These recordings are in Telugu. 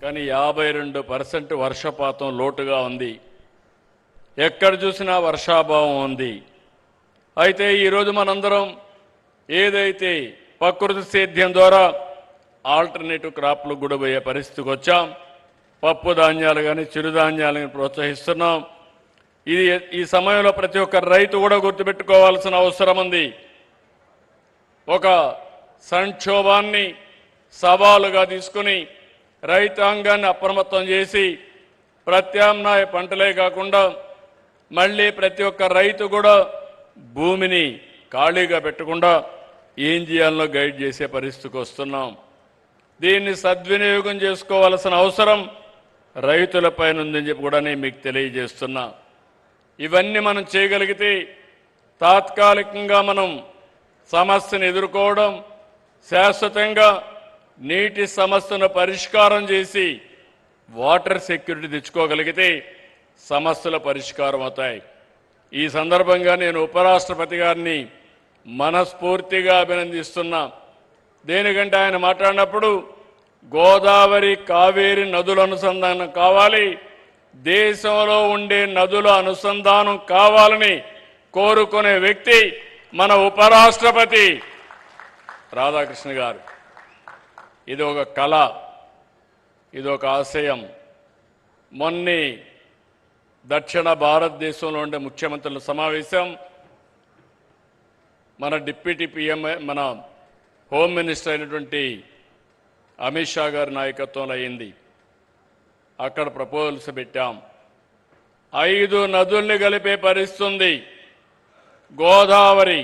కానీ 52% వర్షపాతం లోటుగా ఉంది. ఎక్కడ చూసినా వర్షాభావం ఉంది. అయితే ఈరోజు మనందరం ఏదైతే ప్రకృతి సేద్యం ద్వారా ఆల్టర్నేటివ్ క్రాప్లు గుడబోయే పరిస్థితికి వచ్చాం. పప్పు ధాన్యాలు కానీ చిరుధాన్యాలను ప్రోత్సహిస్తున్నాం. ఈ సమయంలో ప్రతి ఒక్క రైతు కూడా గుర్తుపెట్టుకోవాల్సిన అవసరం ఉంది. ఒక సంక్షోభాన్ని సవాలుగా తీసుకుని రైతాంగాన్ని అప్రమత్తం చేసి ప్రత్యామ్నాయ పంటలే కాకుండా మళ్ళీ ప్రతి ఒక్క రైతు కూడా భూమిని ఖాళీగా పెట్టకుండా ఏం చేయాలో గైడ్ చేసే పరిస్థితికి వస్తున్నాం. దీన్ని సద్వినియోగం చేసుకోవాల్సిన అవసరం రైతులపైన ఉందని చెప్పి కూడా నేను మీకు తెలియజేస్తున్నా. ఇవన్నీ మనం చేయగలిగితే తాత్కాలికంగా మనం సమస్యను ఎదుర్కోవడం, శాశ్వతంగా నీటి సమస్యను పరిష్కారం చేసి వాటర్ సెక్యూరిటీ తెచ్చుకోగలిగితే సమస్యల పరిష్కారం అవుతాయి. ఈ సందర్భంగా నేను ఉపరాష్ట్రపతి గారిని మనస్ఫూర్తిగా అభినందిస్తున్నా. దేనికంటే ఆయన మాట్లాడినప్పుడు గోదావరి కావేరి నదుల అనుసంధానం కావాలి, దేశంలో ఉండే నదుల అనుసంధానం కావాలని కోరుకునే వ్యక్తి మన ఉపరాష్ట్రపతి రాధాకృష్ణ గారు. ఇది ఒక కళ, ఇది ఒక ఆశయం. మొన్నే దక్షిణ భారతదేశంలో ఉండే ముఖ్యమంత్రుల సమావేశం మన డిప్యూటీ పిఎం మన హోమ్ మినిస్టర్ అయినటువంటి అమిత్ షా గారి నాయకత్వంలో అయింది. అక్కడ ప్రపోజల్స్ పెట్టాం. 5 నదుల్ని కలిపే పరిస్థితి. గోదావరి,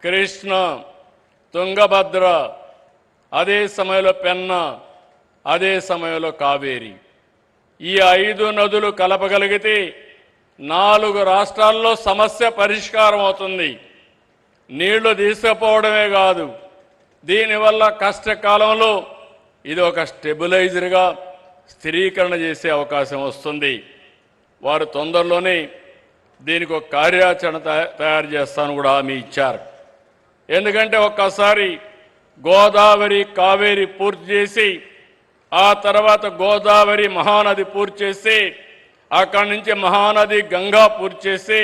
కృష్ణ, తుంగభద్ర, అదే సమయంలో పెన్నా, అదే సమయంలో కావేరి. ఈ 5 నదులు కలపగలిగితే 4 రాష్ట్రాల్లో సమస్య పరిష్కారం అవుతుంది. నీళ్లు తీసుకుపోవడమే కాదు, దీనివల్ల కష్టకాలంలో ఇది ఒక స్టెబిలైజర్గా స్థిరీకరణ చేసే అవకాశం వస్తుంది. వారు తొందరలోనే దీనికి ఒక కార్యాచరణ తయారు చేస్తాను కూడా హామీ ఇచ్చారు. ఎందుకంటే ఒక్కసారి గోదావరి కావేరి పూర్తి చేసి ఆ తర్వాత గోదావరి మహానది పూర్తి చేసి అక్కడి నుంచి మహానది గంగా పూర్తి చేసి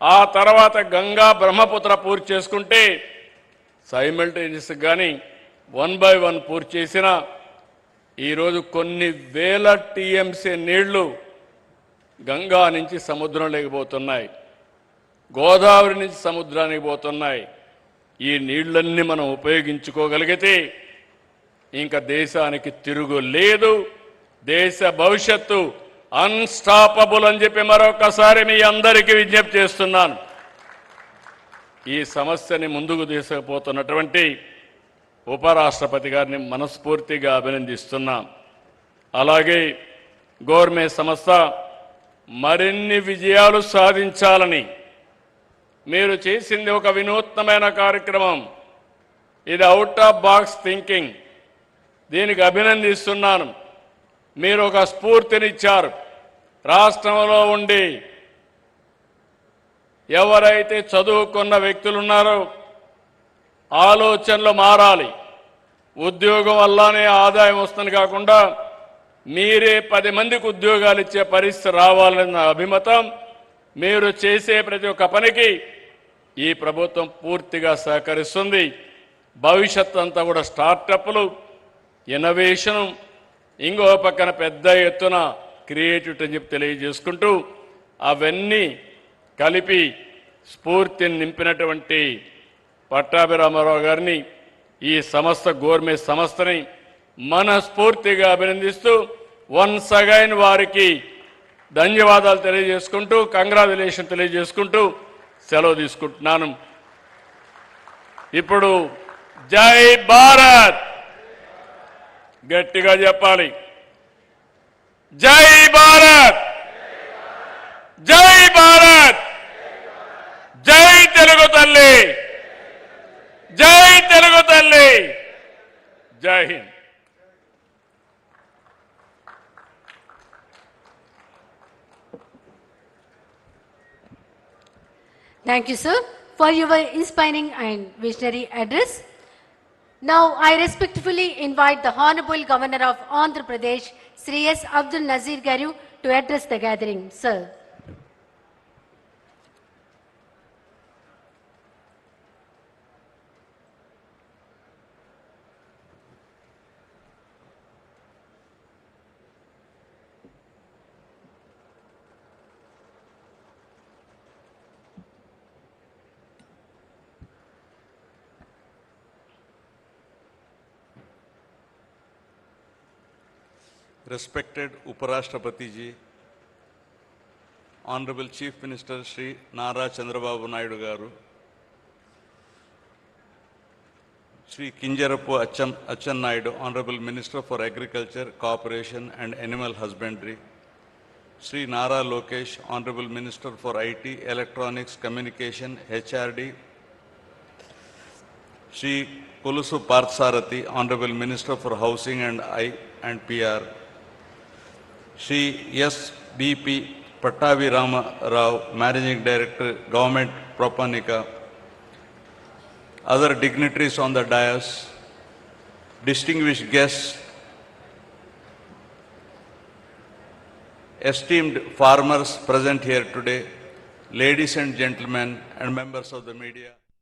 ఆ తర్వాత గంగా బ్రహ్మపుత్ర పూర్తి చేసుకుంటే సైమల్టేనియస్ కానీ 1 by 1 పూర్తి చేసిన ఈరోజు కొన్ని వేల టీఎంసీ నీళ్లు గంగా నుంచి సముద్రంలోకి పోతున్నాయి, గోదావరి నుంచి సముద్రానికి పోతున్నాయి. ఈ నీళ్లన్నీ మనం ఉపయోగించుకోగలిగితే ఇంకా దేశానికి తిరుగు లేదు. దేశ భవిష్యత్తు అన్స్టాపబుల్ అని చెప్పి మరొకసారి మీ అందరికీ విజ్ఞప్తి చేస్తున్నాను. ఈ సమస్యని ముందుకు తీసుకుపోతున్నటువంటి ఉపరాష్ట్రపతి గారిని మనస్ఫూర్తిగా అభినందిస్తున్నాం. అలాగే గోర్మే సంస్థ మరిన్ని విజయాలు సాధించాలని మీరు చేసింది ఒక వినూత్నమైన కార్యక్రమం. ఇది అవుట్ ఆఫ్ బాక్స్ థింకింగ్. దీనికి అభినందిస్తున్నాను. మీరు ఒక స్ఫూర్తినిచ్చారు. రాష్ట్రంలో ఉండి ఎవరైతే చదువుకున్న వ్యక్తులు ఉన్నారో ఆలోచనలు మారాలి. ఉద్యోగం వల్లనే ఆదాయం వస్తుంది కాకుండా మీరే 10 మందికి ఉద్యోగాలు ఇచ్చే పరిస్థితి రావాలన్న అభిమతం. మీరు చేసే ప్రతి ఒక్క పనికి ఈ ప్రభుత్వం పూర్తిగా సహకరిస్తుంది. భవిష్యత్ అంతా కూడా స్టార్టప్లు, ఇన్నోవేషన్, ఇంకో పక్కన పెద్ద ఎత్తున క్రియేటివిటీ అని చెప్పి తెలియజేసుకుంటూ అవన్నీ కలిపి స్ఫూర్తిని నింపినటువంటి పట్టాభిరామారావు గారిని, ఈ సంస్థ గోర్మే సంస్థని మనస్ఫూర్తిగా అభినందిస్తూ వన్స్ అగైన్ వారికి ధన్యవాదాలు తెలియజేసుకుంటూ కంగ్రాచులేషన్ తెలియజేసుకుంటూ సెలవు తీసుకుంటున్నాను. ఇప్పుడు జై భారత్ గట్టిగా చెప్పాలి. జై భారత్, జై భారత్, జై తెలుగు తల్లి, జై తెలుగు తల్లి, జై Hind. Thank you, sir, for your inspiring and visionary address. Now, I respectfully invite the Honorable Governor of Andhra Pradesh, Sri S. Abdul Nazir Garu, to address the gathering. Sir. Respected Uparashtrapati ji, Honorable Chief Minister Shri Nara Chandrababu Naidu Garu, Shri Kinjarapu Achan Naidu, Honorable Minister for Agriculture, Cooperation and Animal Husbandry, Shri Nara Lokesh, Honorable Minister for IT, Electronics, Communication, HRD, Shri Kulusu Parthsarathi, Honorable Minister for Housing and PR, Shri S. B.P. Pattavi Rama Rao, Managing Director, Government Propanica, other dignitaries on the dais, distinguished guests, esteemed farmers present here today, ladies and gentlemen, and members of the media.